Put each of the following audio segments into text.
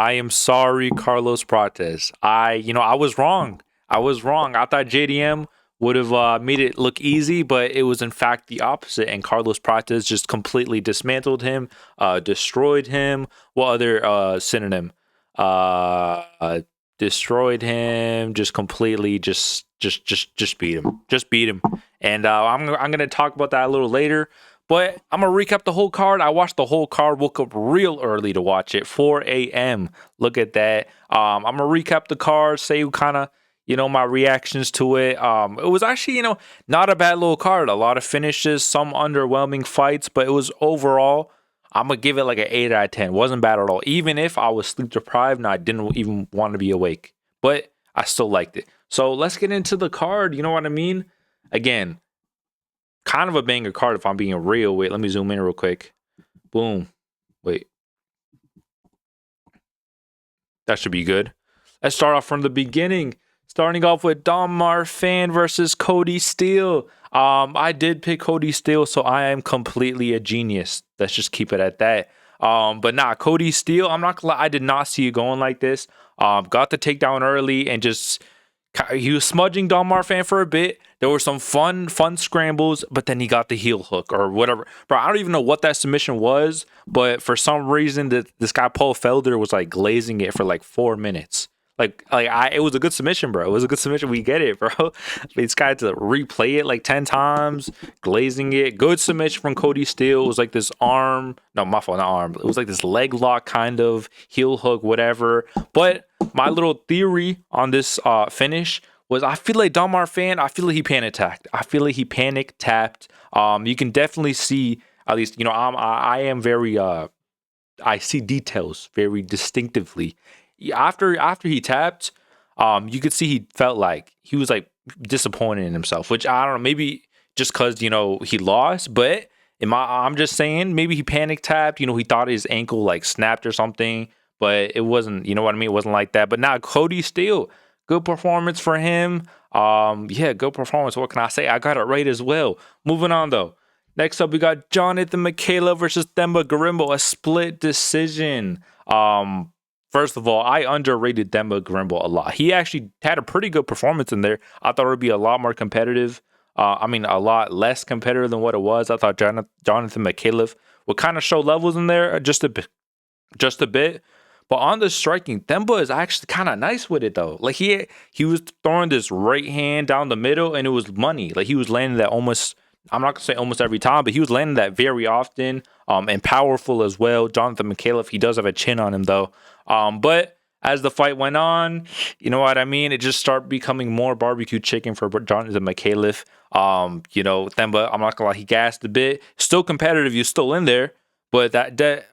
I am sorry, Carlos Prates. I was wrong. I was wrong. I thought JDM would have made it look easy, but it was in fact the opposite. And Carlos Prates just completely dismantled him, destroyed him. What other synonym? Uh, Destroyed him. Just completely, just beat him. Just beat him. And I'm gonna talk about that a little later. But I'm gonna recap the whole card. I watched the whole card. Woke up real early to watch it, 4 a.m. Look at that. I'm gonna recap the card, say kind of my reactions to it. It was actually not a bad little card. A lot of finishes, some underwhelming fights, but it was overall. I'm gonna give it like an 8 out of 10. Wasn't bad at all. Even if I was sleep deprived and I didn't even want to be awake, but I still liked it. So let's get into the card. You know what I mean? Again, kind of a banger card if I'm being real. Wait, let me zoom in real quick. Boom. Wait. That should be good. Let's start off from the beginning. Starting off with Don Marfan versus Cody Steele. I did pick Cody Steele, so I am completely a genius. Let's just keep it at that. But nah, Cody Steele, I'm not gonna lie, I did not see it going like this. Got the takedown early and just he was smudging Don Marfan for a bit. There were some fun scrambles, but then he got the heel hook or whatever. Bro, I don't even know what that submission was, but for some reason this guy Paul Felder was like glazing it for like 4 minutes. It was a good submission, bro. It was a good submission. We get it, bro. This guy had to replay it like 10 times, glazing it. Good submission from Cody Steele. It was like this arm. No, my fault, not arm. It was like this leg lock kind of heel hook, whatever. But my little theory on this finish was I feel like Don Marfan, I feel like he panic attacked. I feel like he panic tapped. You can definitely see, at least, I am very, I see details very distinctively. After he tapped, you could see he felt like he was like disappointed in himself, which I don't know, maybe just because he lost, but I'm just saying maybe he panic tapped. He thought his ankle like snapped or something, but it wasn't. You know what I mean? It wasn't like that. But now Cody Steele, good performance for him. Yeah, good performance. What can I say? I got it right as well. Moving on though. Next up, we got Jonathan Michaela versus Themba Gorimbo, a split decision. First of all, I underrated Themba Gorimbo a lot. He actually had a pretty good performance in there. I thought it would be a lot more competitive. A lot less competitive than what it was. I thought Jonathan McCaleb would kind of show levels in there just a bit. But on the striking, Themba is actually kind of nice with it though. Like he was throwing this right hand down the middle, and it was money. Like he was landing that almost. I'm not gonna say almost every time, but he was landing that very often, and powerful as well. Jonathan McCaleb, he does have a chin on him though. But as the fight went on, you know what I mean? It just started becoming more barbecue chicken for Jonathan McCaleb. Themba, I'm not gonna lie, he gassed a bit. Still competitive, he's still in there. But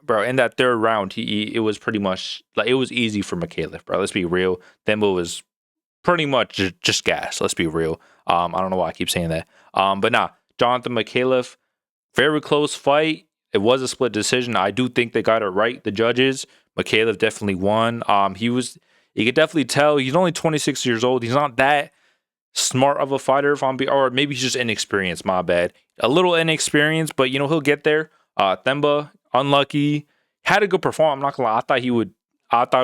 bro, in that third round, it was pretty much like it was easy for McCaleb, bro. Let's be real. Themba was pretty much just gas. Let's be real. I don't know why I keep saying that. But nah. Jonathan McCaleb, very close fight. It was a split decision. I do think they got it right, the judges. McCaleb definitely won. You could definitely tell he's only 26 years old. He's not that smart of a fighter, or maybe he's just inexperienced. My bad. A little inexperienced, but he'll get there. Themba, unlucky. Had a good performance. I'm not gonna lie. I thought he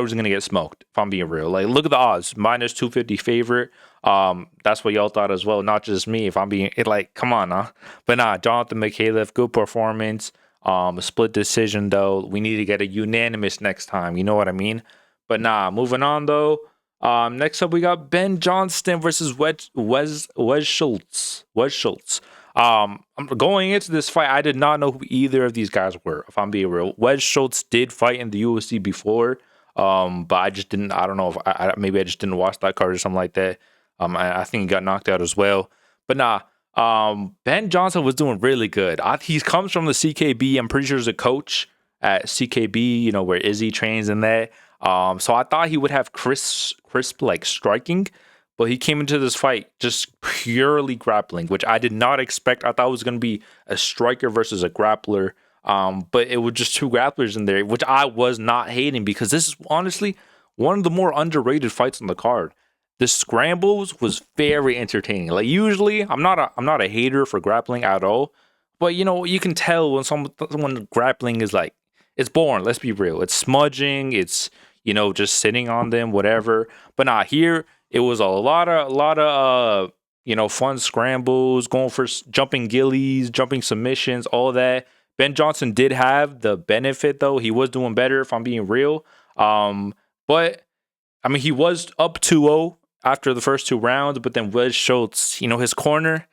was gonna get smoked, if I'm being real. Like, look at the odds. Minus 250 favorite. That's what y'all thought as well, not just me. If I'm being come on, huh? But nah, Jonathan McCaleb, good performance. A split decision though. We need to get a unanimous next time. You know what I mean? But nah, moving on though. Next up we got Ben Johnston versus Wes Schultz. I'm going into this fight. I did not know who either of these guys were, if I'm being real. Wes Schultz did fight in the UFC before. But I just didn't. I don't know if maybe I just didn't watch that card or something like that. I think he got knocked out as well. But nah, Ben Johnson was doing really good. He comes from the CKB. I'm pretty sure he's a coach at CKB. Where Izzy trains in that. So I thought he would have crisp like striking, but he came into this fight just purely grappling, which I did not expect. I thought it was going to be a striker versus a grappler. But it was just two grapplers in there, which I was not hating because this is honestly one of the more underrated fights on the card. The scrambles was very entertaining. Like usually, I'm not a hater for grappling at all, but you can tell when someone grappling is like it's boring. Let's be real. It's smudging. It's just sitting on them, whatever. But nah, here it was a lot of fun scrambles, going for jumping gillies, jumping submissions, all that. Ben Johnson did have the benefit though; he was doing better, if I'm being real. But I mean, he was up 2-0 after the first 2 rounds, but then Wes Schultz, his corner,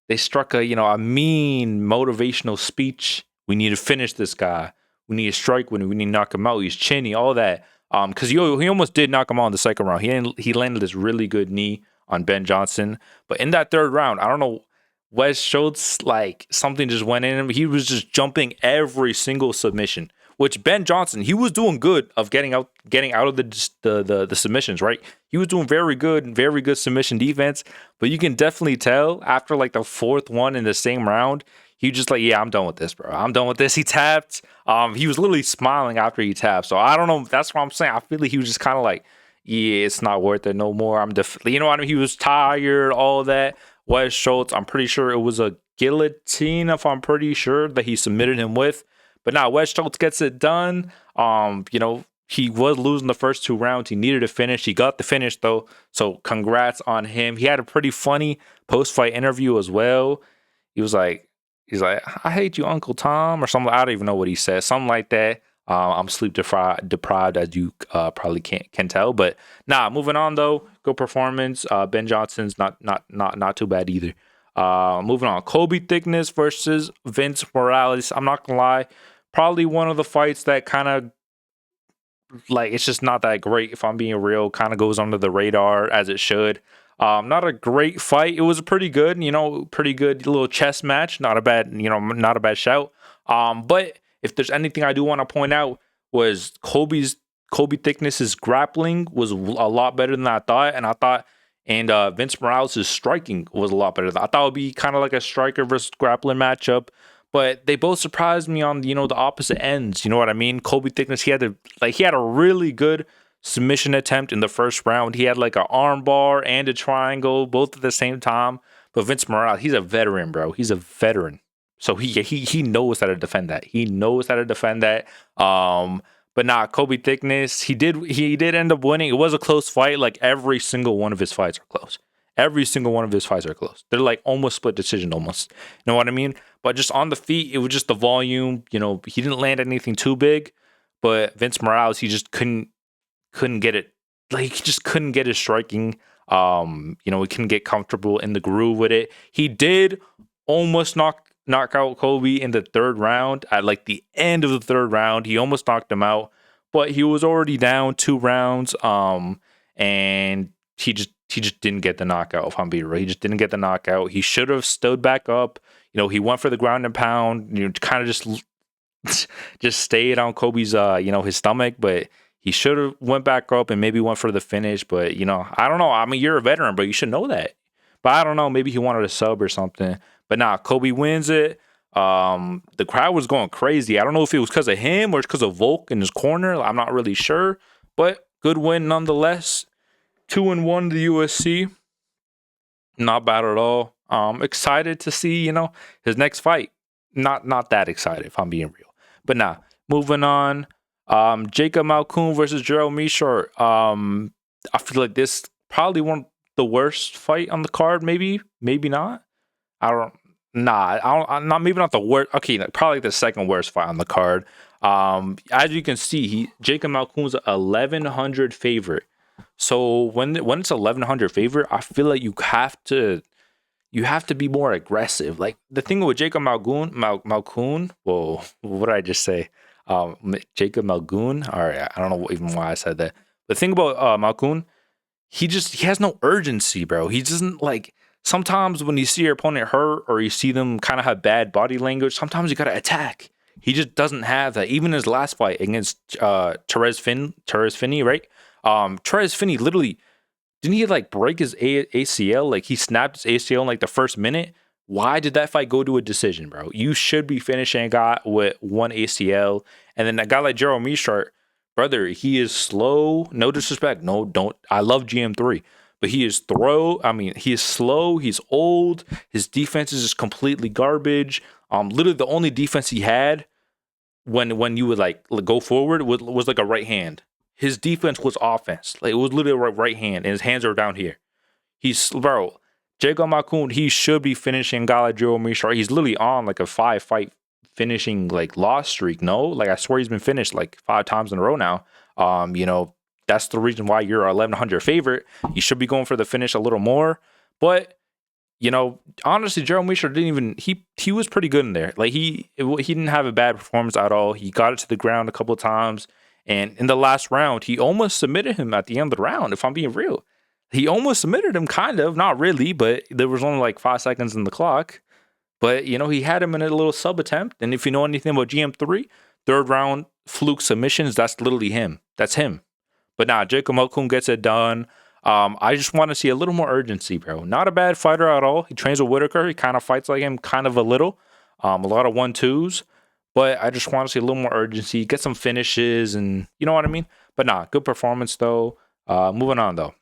they struck a mean motivational speech. We need to finish this guy. We need to strike when we need to knock him out. He's chinny, all that. Because he almost did knock him out in the second round. He landed this really good knee on Ben Johnson, but in that third round, I don't know. Wes Schultz, like something just went in him. He was just jumping every single submission. Which Ben Johnson, he was doing good of getting out of the submissions, right? He was doing very good submission defense. But you can definitely tell after like the fourth one in the same round, he was just like, yeah, I'm done with this, bro. I'm done with this. He tapped. He was literally smiling after he tapped. So I don't know. That's what I'm saying. I feel like he was just kind of like, yeah, it's not worth it no more. You know what I mean? He was tired, all that. Wes Schultz, I'm pretty sure it was a guillotine, if I'm pretty sure, that he submitted him with. But now Wes Schultz gets it done. He was losing the first 2 rounds. He needed a finish. He got the finish though. So congrats on him. He had a pretty funny post-fight interview as well. He's like, I hate you, Uncle Tom, or something. I don't even know what he said. Something like that. I'm sleep deprived, as you probably can tell. But moving on though. Good performance. Ben Johnson's not too bad either. Moving on. Kobe Thickness versus Vince Morales. I'm not gonna lie. Probably one of the fights that kind of it's just not that great, if I'm being real. Kind of goes under the radar as it should. Not a great fight. It was a pretty good little chess match. Not a bad shout. But if there's anything I do want to point out was Kobe Thickness's grappling was a lot better than I thought, and Vince Morales' striking was a lot better. I thought it would be kind of like a striker versus grappling matchup, but they both surprised me on the opposite ends. You know what I mean? Kobe Thickness, he had a really good submission attempt in the first round. He had like an arm bar and a triangle both at the same time. But Vince Morales, he's a veteran, bro. He's a veteran, so he knows how to defend that. But Kobe Thickness, he did end up winning. It was a close fight. Like every single one of his fights are close. They're like almost split decision, almost. You know what I mean? But just on the feet, it was just the volume. He didn't land anything too big. But Vince Morales, he just couldn't get it. Like he just couldn't get his striking. He couldn't get comfortable in the groove with it. He did almost knock out Kobe in the third round. At like the end of the third round, he almost knocked him out, but he was already down 2 rounds. And he just didn't get the knockout. If I'm being real, he just didn't get the knockout. He should have stood back up. He went for the ground and pound. Kind of just stayed on Kobe's his stomach, but he should have went back up and maybe went for the finish. But I don't know. I mean, you're a veteran, but you should know that. But I don't know. Maybe he wanted a sub or something. But Kobe wins it. The crowd was going crazy. I don't know if it was because of him or it's because of Volk in his corner. I'm not really sure. But good win nonetheless. 2-1 in the UFC. Not bad at all. Excited to see, his next fight. Not that excited, if I'm being real. But moving on. Jacob Malkoun versus Gerald Meerschaert. I feel like this probably one of the worst fight on the card. Maybe not. Maybe not the worst. Okay, probably the second worst fight on the card. As you can see, Jacob Malkoun's 1,100 favorite. So when it's 1,100 favorite, I feel like you have to be more aggressive. Like the thing with Jacob Malkoun. Whoa, what did I just say? Jacob Malkoun. All right, I don't know even why I said that. The thing about Malkoun, he has no urgency, bro. He doesn't like. Sometimes when you see your opponent hurt or you see them kind of have bad body language, sometimes you gotta attack. He just doesn't have that. Even his last fight against Therese Finney, right? Therese Finney literally didn't he like break his ACL? Like he snapped his ACL in like the first minute. Why did that fight go to a decision, bro? You should be finishing a guy with one ACL, and then a guy like Gerald Meerschaert, brother, he is slow. No disrespect, no, don't. I love GM3. But he is he is slow, he's old, his defense is just completely garbage. Literally the only defense he had when you would like go forward was like a right hand. his defense was offense. Like, it was literally right hand, and his hands are down here. Bro, Jacob Malkoun, he should be finishing a guy like Joe Mishra. He's literally on like a 5-fight finishing like loss streak. No, like I swear he's been finished like 5 times in a row now. That's the reason why you're a 1,100 favorite. You should be going for the finish a little more. But honestly, Gerald Mishra didn't even he was pretty good in there. Like he didn't have a bad performance at all. He got it to the ground a couple of times, and in the last round, he almost submitted him at the end of the round. If I'm being real, he almost submitted him, kind of, not really, but there was only like 5 seconds in the clock. But he had him in a little sub attempt. And if you know anything about GM3, third round fluke submissions, that's literally him. That's him. But nah, Jacob Malkoun gets it done. I just want to see a little more urgency, bro. Not a bad fighter at all. He trains with Whitaker. He kind of fights like him, kind of a little. A lot of 1-2s. But I just want to see a little more urgency. Get some finishes, and you know what I mean? But nah, good performance, though. Moving on, though.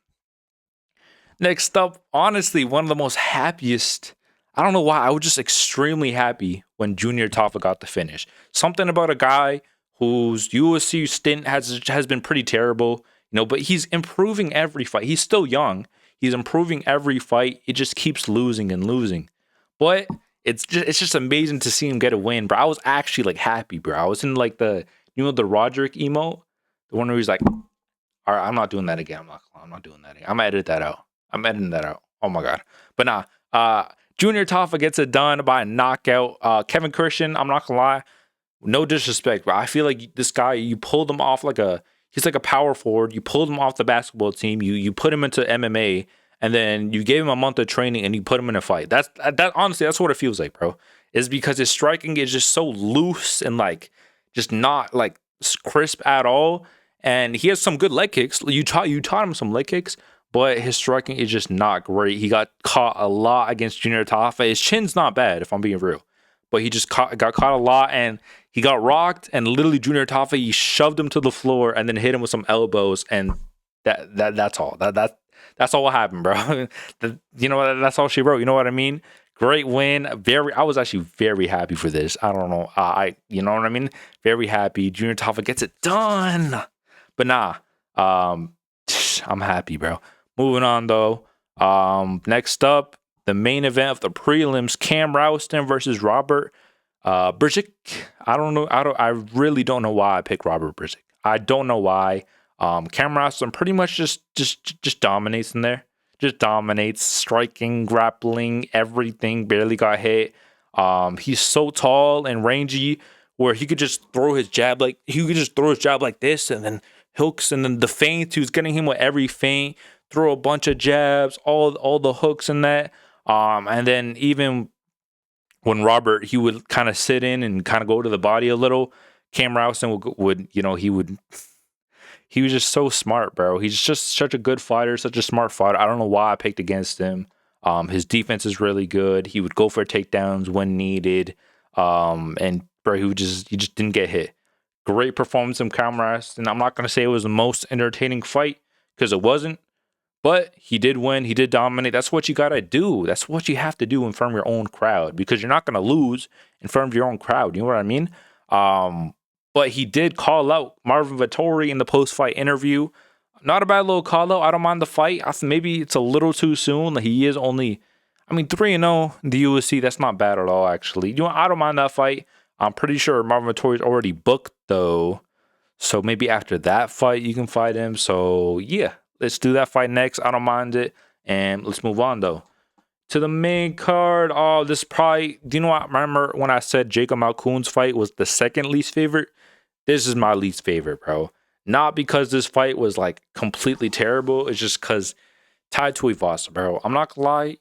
Next up, honestly, one of the most happiest. I don't know why. I was just extremely happy when Junior Tafa got the finish. Something about a guy whose UFC stint has been pretty terrible, but he's improving every fight. He's still young. He's improving every fight. It just keeps losing and losing. But it's just amazing to see him get a win, bro. I was actually like happy, bro. I was in like the Roderick emote, the one where he's like, all right, I'm not doing that again. I'm not doing that again. I'm editing that out. Oh my god. But nah, Junior Tafa gets it done by a knockout. Kevin Christian, I'm not gonna lie, no disrespect, but I feel like this guy, you pulled him off he's like a power forward. You pulled him off the basketball team. You put him into MMA, and then you gave him a month of training, and you put him in a fight. That honestly, that's what it feels like, bro. Is because his striking is just so loose and like just not like crisp at all. And he has some good leg kicks. You taught him some leg kicks, but his striking is just not great. He got caught a lot against Junior Tafa. His chin's not bad, if I'm being real, but he just got caught a lot, and he got rocked. And literally, Junior Tafa, he shoved him to the floor and then hit him with some elbows, and that's all. That's all what happened, bro. That's all she wrote. You know what I mean? Great win. I was actually very happy for this. I don't know. You know what I mean? Very happy. Junior Tafa gets it done. But nah, I'm happy, bro. Moving on, though. Next up, the main event of the prelims, Cam Rouston versus Robert Brzyk. I really don't know why I picked Robert Brzyk. I don't know why. Cam Rouston pretty much just dominates in there. Just dominates, striking, grappling, everything. Barely got hit. He's so tall and rangy where he could just throw his jab like this, and then hooks, and then the feint. He was getting him with every feint. Throw a bunch of jabs, all the hooks in that. And then even when Robert, he would kind of sit in and kind of go to the body a little, Cam Rouston he was just so smart, bro. He's just such a good fighter, such a smart fighter. I don't know why I picked against him. His defense is really good. He would go for takedowns when needed. And bro, he just didn't get hit. Great performance from Cam Rouston. I'm not going to say it was the most entertaining fight, because it wasn't. But he did win. He did dominate. That's what you got to do. That's what you have to do in front of your own crowd, because you're not going to lose in front of your own crowd. You know what I mean? But he did call out Marvin Vettori in the post-fight interview. Not a bad little call out. I don't mind the fight. I think maybe it's a little too soon. He is only, 3-0 in the UFC. That's not bad at all, actually. I don't mind that fight. I'm pretty sure Marvin Vettori is already booked, though. So maybe after that fight, you can fight him. So, yeah. Let's do that fight next. I don't mind it. And let's move on, though, to the main card. Oh, this probably... Do you know what? Remember when I said Jacob Malkoun's fight was the second least favorite? This is my least favorite, bro. Not because this fight was, completely terrible. It's just because Tai Tuivasa, bro. I'm not gonna lie.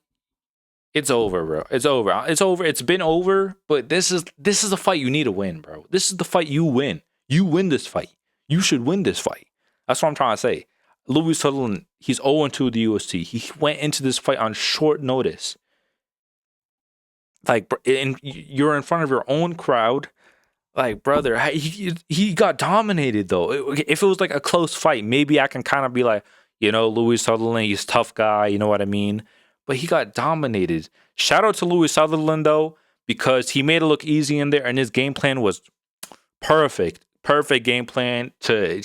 It's over, bro. It's over. It's over. It's been over. But this is a fight you need to win, bro. This is the fight you win. You win this fight. You should win this fight. That's what I'm trying to say. Louis Sutherland, he's 0-2 the UFC. He went into this fight on short notice. You're in front of your own crowd. Brother, he got dominated, though. If it was a close fight, maybe I can kind of be Louis Sutherland, he's a tough guy, you know what I mean? But he got dominated. Shout out to Louis Sutherland, though, because he made it look easy in there, and his game plan was perfect. Perfect game plan to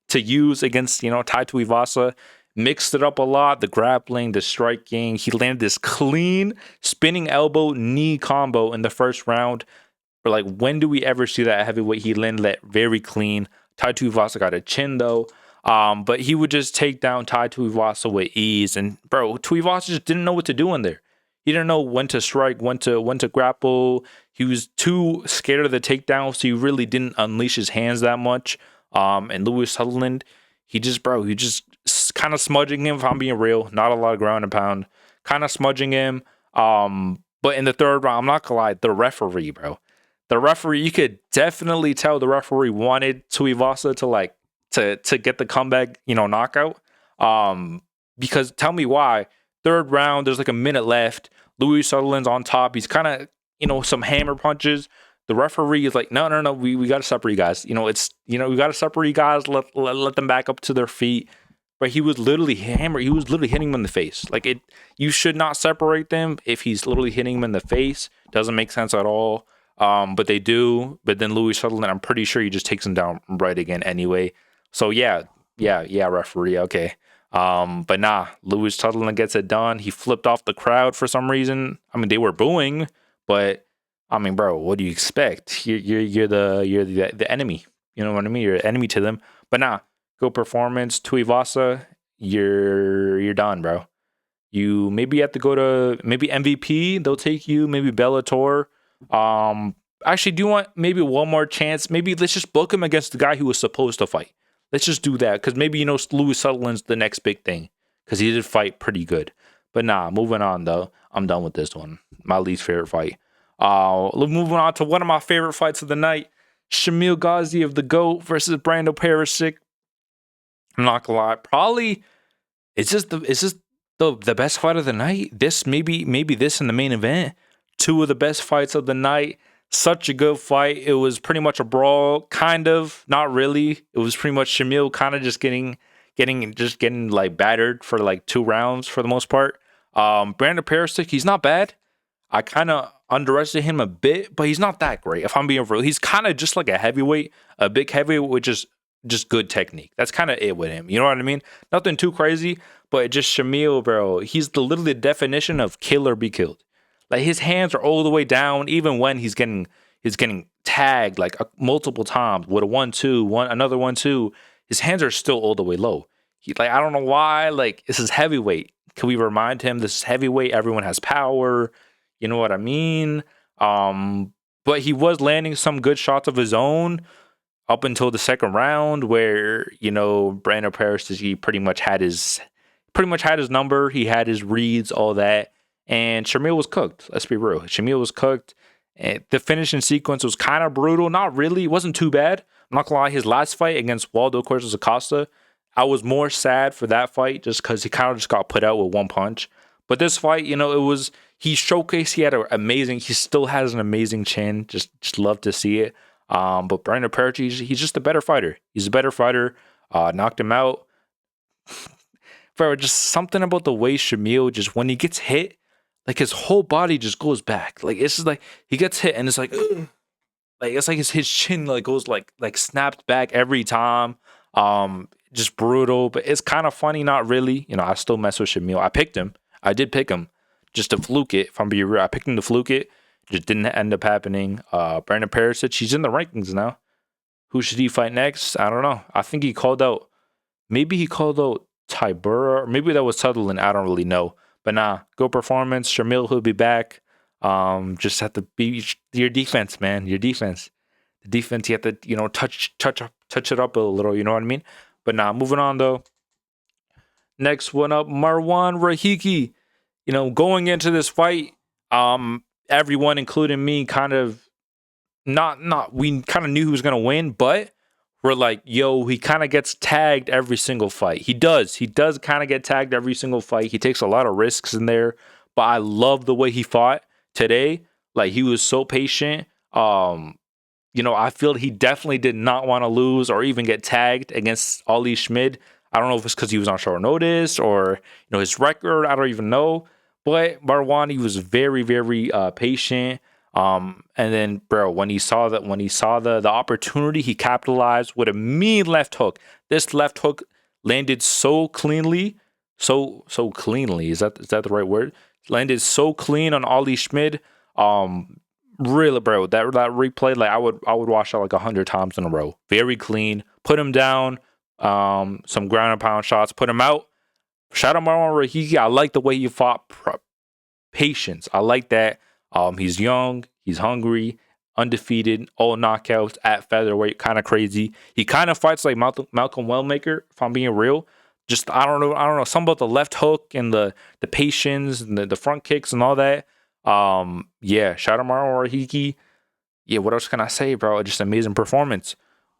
to use against, Tai Tuivasa. Mixed it up a lot, the grappling, the striking. He landed this clean spinning elbow knee combo in the first round. But like, when do we ever see that heavyweight? He landed that very clean. Tai Tuivasa got a chin though. But he would just take down Tai Tuivasa with ease. And bro, Tuivasa just didn't know what to do in there. He didn't know when to strike, when to grapple. He was too scared of the takedown, so he really didn't unleash his hands that much. And Lewis Sutherland, he just kind of smudging him, if I'm being real. Not a lot of ground and pound. Kind of smudging him. But in the third round, I'm not gonna lie, the referee, bro. The referee, you could definitely tell the referee wanted Tuivasa to get the comeback, knockout. Because tell me why. Third round, there's like a minute left. Louis Sutherland's on top. He's kind of, some hammer punches. The referee is like, no, we got to separate you guys. We got to separate you guys. Let them back up to their feet. But he was literally hammered. He was literally hitting him in the face. You should not separate them if he's literally hitting him in the face. Doesn't make sense at all. But they do. But then Louis Sutherland, I'm pretty sure he just takes him down right again anyway. So yeah, referee, okay. But nah, Louis Sutherland gets it done. He flipped off the crowd for some reason. I mean, they were booing, but I mean, bro, what do you expect? You're the enemy. You know what I mean? You're an enemy to them. But nah, good performance. Tuivasa, you're done, bro. You maybe have to go to maybe MVP. They'll take you. Maybe Bellator. Actually, do you want maybe one more chance? Maybe let's just book him against the guy who was supposed to fight. Let's just do that because maybe Louis Sutherland's the next big thing because he did fight pretty good. But nah, moving on though. I'm done with this one. My least favorite fight. Moving on to one of my favorite fights of the night: Shamil Ghazi of the GOAT versus Brando Perisic. I'm not gonna lie, probably it's just the best fight of the night. This maybe this in the main event. Two of the best fights of the night. Such a good fight. It was pretty much a brawl, kind of, not really. It was pretty much Shamil kind of just getting like battered for like 2 rounds for the most part. Brandon Perisic, he's not bad. I kind of underestimate him a bit, but he's not that great. If I'm being real, he's kind of just like a heavyweight, a big heavyweight with just good technique. That's kind of it with him. You know what I mean? Nothing too crazy, but just Shamil, bro. He's literally the definition of kill or be killed. Like his hands are all the way down, even when he's getting tagged like multiple times with a 1-2, another 1-2. His hands are still all the way low. I don't know why. Like, this is heavyweight. Can we remind him this is heavyweight? Everyone has power. You know what I mean? But he was landing some good shots of his own up until the second round, where Brandon Perisic, he pretty much had his number. He had his reads, all that. And Shamil was cooked. Let's be real. Shamil was cooked. And the finishing sequence was kind of brutal. Not really. It wasn't too bad. I'm not going to lie. His last fight against Waldo Cortes Acosta, I was more sad for that fight just because he kind of just got put out with one punch. But this fight, he showcased he still has an amazing chin. Just love to see it. But Brandon Perisic, he's just a better fighter. He's a better fighter. Knocked him out. Bro, just something about the way Shamil, just when he gets hit, like his whole body just goes back. Like it's just like he gets hit and it's like, ugh. Like it's like his chin like goes like snapped back every time. Just brutal, but it's kind of funny. Not really. I still mess with Shamil. I picked him. I did pick him just to fluke it. If I'm being real, I picked him to fluke it. Just didn't end up happening. Brandon Perisic, he's in the rankings now. Who should he fight next? I don't know. I think he called out. Maybe he called out Tybura, or maybe that was Sutherland. I don't really know. But nah, go performance. Shamil, he'll be back. Just have to be your defense, man. Your defense. The defense, you have to, touch it up a little. You know what I mean? But nah, moving on though. Next one up, Marwan Rahiki. Going into this fight, everyone, including me, kind of we kind of knew he was gonna win, but we're like, yo, he kind of gets tagged every single fight. He does kind of get tagged every single fight. He takes a lot of risks in there, but I love the way he fought today. Like, he was so patient. I feel he definitely did not want to lose or even get tagged against Ali Schmid. I don't know if it's because he was on short notice or, his record. I don't even know. But Marwan, he was very, very patient. And then, bro, when he saw the opportunity, he capitalized with a mean left hook. This left hook landed so cleanly, so cleanly. Is that the right word? Landed so clean on Ollie Schmid. Really, bro, that replay, like I would watch that like 100 times in a row. Very clean. Put him down. Some ground and pound shots. Put him out. Shout out Marwan Rahiki. I like the way he fought. Patience. I like that. He's young. He's hungry. Undefeated. All knockouts at featherweight. Kind of crazy. He kind of fights like Malcolm Wellmaker, if I'm being real. Just I don't know. Something about the left hook and the patience and the front kicks and all that. Yeah. Shout out Marwan Rahiki. Yeah. What else can I say, bro? Just amazing performance.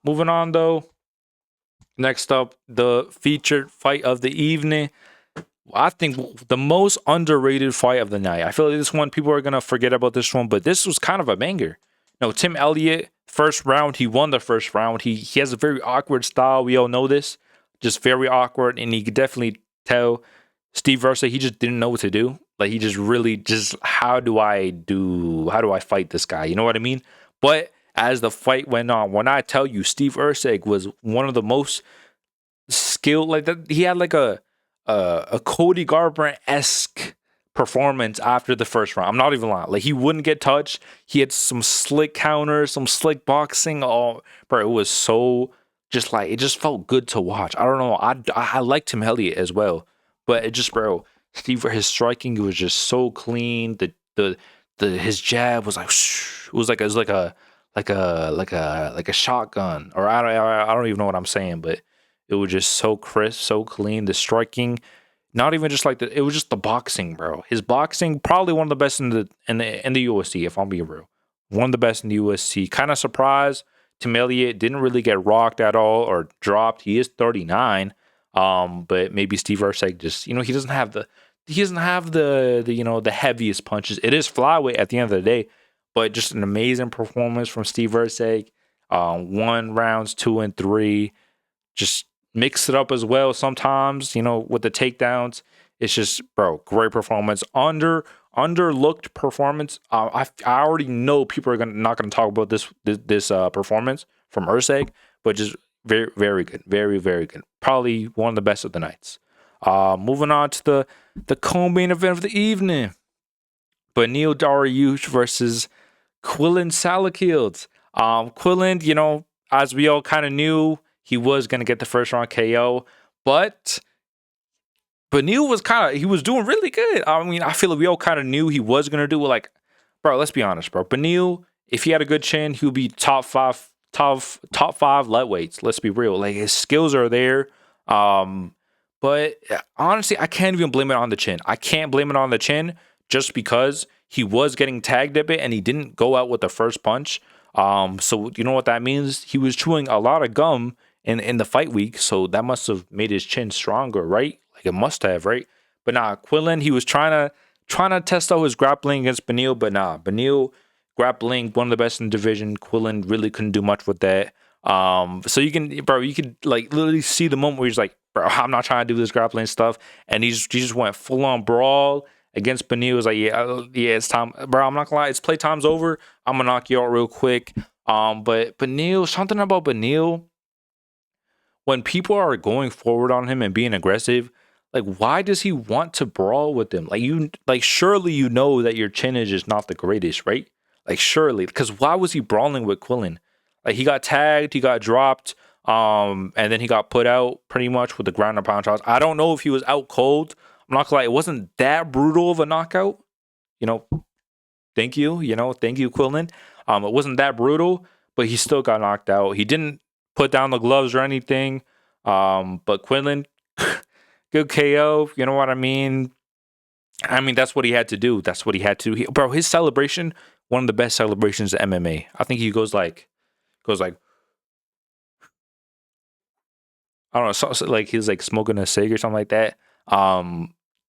Moving on though. Next up, the featured fight of the evening. I think the most underrated fight of the night. I feel like this one, people are going to forget about this one, but this was kind of a banger. No, Tim Elliott, first round, he won the first round. He has a very awkward style. We all know this. Just very awkward, and you could definitely tell Steve Versa, he just didn't know what to do. Like, he just really how do I fight this guy? You know what I mean? But as the fight went on, when I tell you, Steve Erceg was one of the most skilled, like that. He had like a Cody Garbrandt-esque performance after the first round. I'm not even lying. Like, he wouldn't get touched. He had some slick counters, some slick boxing. Oh, bro, it was so just like, it just felt good to watch. I don't know. I liked Tim Elliott as well, but it just, bro, his striking was just so clean. His jab was like, it was like a shotgun, or I don't even know what I'm saying, but it was just so crisp, so clean. The striking, not even just like it was just the boxing, bro. His boxing, probably one of the best in the UFC, if I'm being real. One of the best in the UFC. Kind of surprised Tim Elliott didn't really get rocked at all or dropped. He is 39. But maybe Steve Erceg just, he doesn't have the the heaviest punches. It is flyweight at the end of the day, but just an amazing performance from Steve Erceg. 1 rounds 2 and 3. Just mix it up as well sometimes, with the takedowns. It's just, bro, great performance. Underlooked performance. I already know people are not gonna talk about this performance from Erceg, but just very, very good. Very, very good. Probably one of the best of the nights. Moving on to the co-main event of the evening. Beneil Dariush versus Quillan Salakild. Quillan, as we all kind of knew, he was going to get the first round KO, but Beneil was doing really good. I mean, I feel like we all kind of knew he was going to do it. Like, bro, let's be honest, bro. Beneil, if he had a good chin, he would be top five lightweights. Let's be real. Like, his skills are there. But honestly, I can't even blame it on the chin. I can't blame it on the chin just because he was getting tagged a bit and he didn't go out with the first punch. So you know what that means? He was chewing a lot of gum in the fight week, so that must have made his chin stronger, right? Like, it must have, right? But nah, Quillan, he was trying to test out his grappling against Beneil, but nah, Beneil grappling, one of the best in the division. Quillan really couldn't do much with that. So you could like literally see the moment where he's like, bro, I'm not trying to do this grappling stuff, and he just went full on brawl against Beneil. He was like, yeah, it's time, bro. I'm not gonna lie, it's playtime's over. I'm gonna knock you out real quick. But Beneil, something about Beneil, when people are going forward on him and being aggressive, like, why does he want to brawl with them? Like, surely you know that your chin is just not the greatest, right? Like, surely, because why was he brawling with Quillan? Like, he got tagged, he got dropped, and then he got put out pretty much with the ground and pound shots. I don't know if he was out cold. I'm not gonna lie, it wasn't that brutal of a knockout. Thank you, Quillan. It wasn't that brutal, but he still got knocked out. He didn't put down the gloves or anything. But Quillan, good KO. You know what I mean? I mean, that's what he had to do. That's what he had to. Bro, his celebration, one of the best celebrations in MMA. I think he goes like, I don't know, so like he's like smoking a cig or something like that.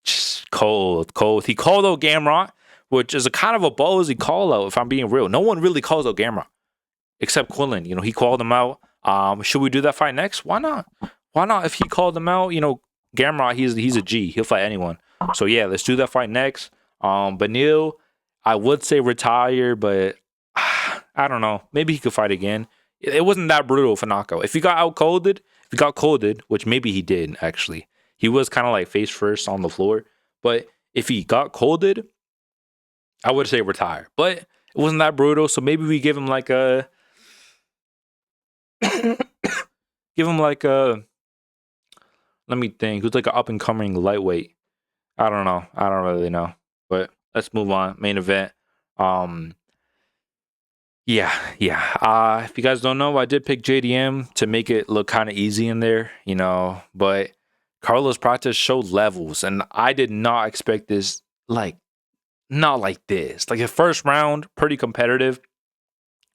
Just cold. He called out Gamrot, which is a kind of a ballsy call out, if I'm being real. No one really calls out Gamrot except Quillan. He called him out. Should we do that fight next? Why not? Why not? If he called him out, Gamrot, he's a G. He'll fight anyone. So yeah, let's do that fight next. Beneil, I would say retire, but I don't know. Maybe he could fight again. It wasn't that brutal for knockout. If he got colded, which maybe he did actually, he was kind of like face first on the floor. But if he got colded, I would say retire. But it wasn't that brutal, so maybe we give him like a, give him like a. Let me think. Who's like an up and coming lightweight? I don't know. I don't really know. But let's move on. Main event. Yeah. If you guys don't know, I did pick JDM to make it look kind of easy in there, but Carlos Prates showed levels, and I did not expect this, like, not like this. Like, the first round, pretty competitive.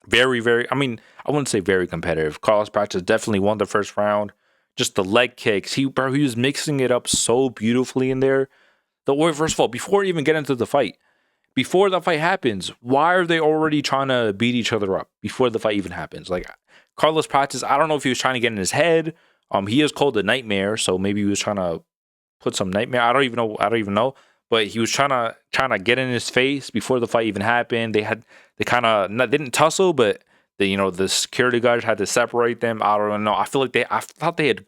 Very, very, I mean, I wouldn't say very competitive. Carlos Prates definitely won the first round. Just the leg kicks. He was mixing it up so beautifully in there. First of all, before even getting into the fight, before the fight happens, why are they already trying to beat each other up before the fight even happens? Like, Carlos Prates, I don't know if he was trying to get in his head. He is called a nightmare, so maybe he was trying to put some nightmare. I don't even know. But he was trying to get in his face before the fight even happened. They kind of didn't tussle, but the security guards had to separate them. I don't know. I thought they had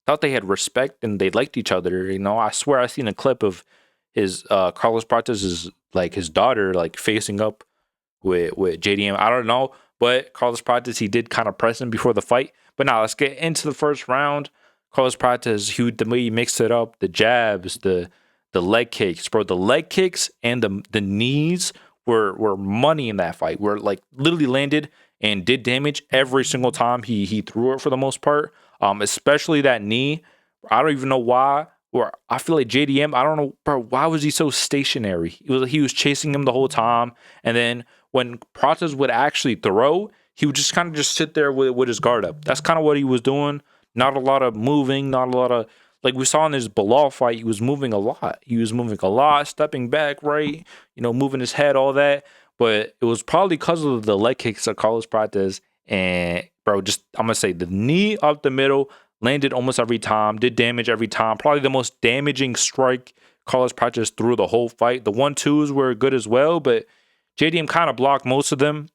thought they had respect and they liked each other. I swear I seen a clip of his Carlos Prates' like his daughter like facing up with JDM. I don't know, but Carlos Prates, he did kind of press him before the fight. But now let's get into the first round. Carlos Prates, the way he mixed it up, the jabs, the leg kicks, bro. The leg kicks and the knees were money in that fight. Were like literally landed and did damage every single time he threw it for the most part. Especially that knee. I don't even know why. Or I feel like JDM, I don't know, bro, why was he so stationary? He was chasing him the whole time. And then when Prates would actually throw, he would just kind of just sit there with his guard up. That's kind of what he was doing. Not a lot of moving, not a lot of, like we saw in his Bilal fight, he was moving a lot. He was moving a lot, stepping back, right? Moving his head, all that. But it was probably because of the leg kicks of Carlos Prates. And, bro, I'm going to say the knee up the middle, landed almost every time, did damage every time. Probably the most damaging strike Carlos Prates threw the whole fight. The 1-2s were good as well, but JDM kind of blocked most of them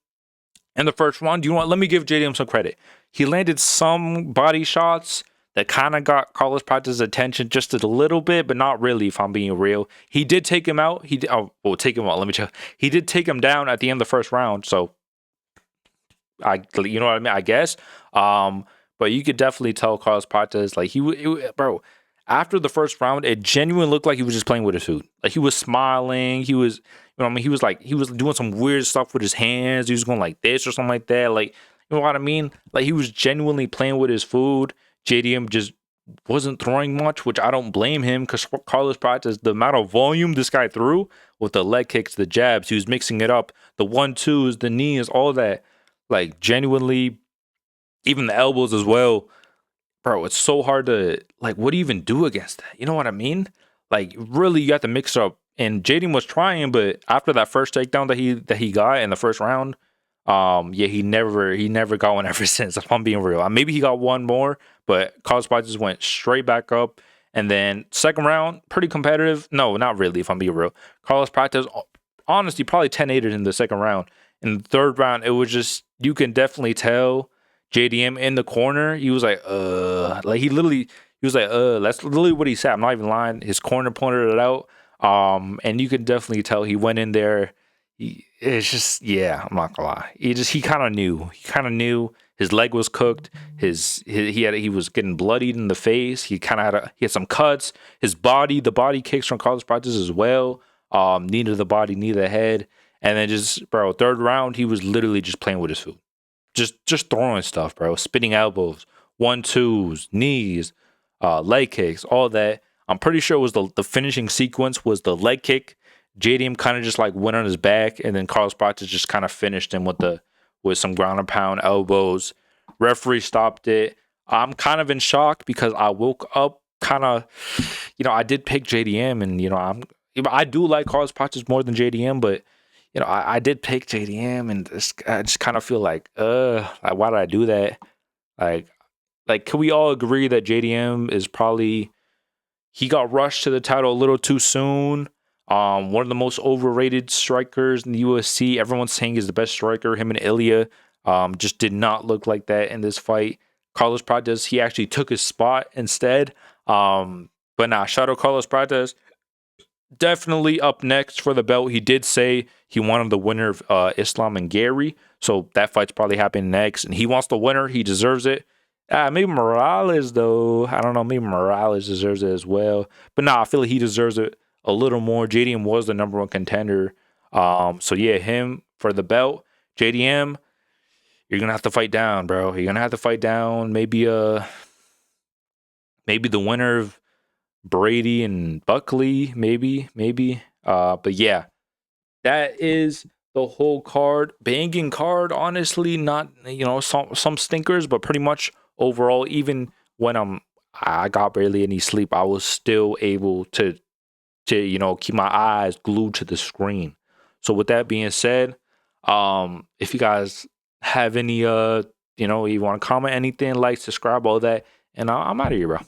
in the first round. Let me give JDM some credit. He landed some body shots that kind of got Carlos Prates' attention just a little bit, but not really, if I'm being real. He did take him out. He did take him down at the end of the first round, so you know what I mean, I guess. But you could definitely tell Carlos Prates, like bro, after the first round, it genuinely looked like he was just playing with his food. Like he was smiling. He was, he was doing some weird stuff with his hands. He was going like this or something like that. Like, you know what I mean? Like he was genuinely playing with his food. JDM just wasn't throwing much, which I don't blame him because Carlos Prates, the amount of volume this guy threw with the leg kicks, the jabs, he was mixing it up, the 1-2s, the knees, all that. Like genuinely, even the elbows as well, bro. It's so hard to what do you even do against that? You know what I mean? Like really, you have to mix up. And Jaden was trying, but after that first takedown that he got in the first round, he never got one ever since. If I'm being real, maybe he got one more, but Carlos Prates just went straight back up. And then second round, pretty competitive. No, not really. If I'm being real, Carlos Prates, honestly, probably 10-8'd in the second round. In the third round, it was just you can definitely tell. JDM in the corner, he was like, he was like, that's literally what he said. I'm not even lying. His corner pointed it out. And you can definitely tell he went in there. It's just, yeah, I'm not gonna lie. He kind of knew. He kind of knew his leg was cooked. He was getting bloodied in the face. He kind of had some cuts. His body, the body kicks from Carlos Prates as well. Knee to the body, knee to the head. And then just, bro, third round, he was literally just playing with his food. Just throwing stuff, bro. Spinning elbows, 1-2s, knees, leg kicks, all that. I'm pretty sure it was the finishing sequence was the leg kick. JDM kind of just went on his back, and then Carlos Prates just kind of finished him with some ground and pound elbows. Referee stopped it. I'm kind of in shock because I woke up kind of, I did pick JDM, and I do like Carlos Prates more than JDM, but I did pick JDM, and I just kind of feel like why did I do that? Like, can we all agree that JDM is probably, he got rushed to the title a little too soon? One of the most overrated strikers in the UFC. Everyone's saying he's the best striker. Him and Ilya just did not look like that in this fight. Carlos Prates, he actually took his spot instead. But nah, shout out Carlos Prates. Definitely up next for the belt. He did say he wanted the winner of Islam and Gary. So that fight's probably happening next. And he wants the winner. He deserves it. Maybe Morales, though. I don't know. Maybe Morales deserves it as well. But nah, I feel like he deserves it a little more. JDM was the number one contender. So yeah, him for the belt. JDM, you're gonna have to fight down, bro. You're gonna have to fight down. Maybe the winner of Brady and Buckley, maybe. But yeah, that is the whole card. Banging card, honestly. Not some stinkers, but pretty much overall. Even when I got barely any sleep, I was still able to keep my eyes glued to the screen. So with that being said, if you guys have any you want to comment anything, like, subscribe, all that, and I'm out of here, bro.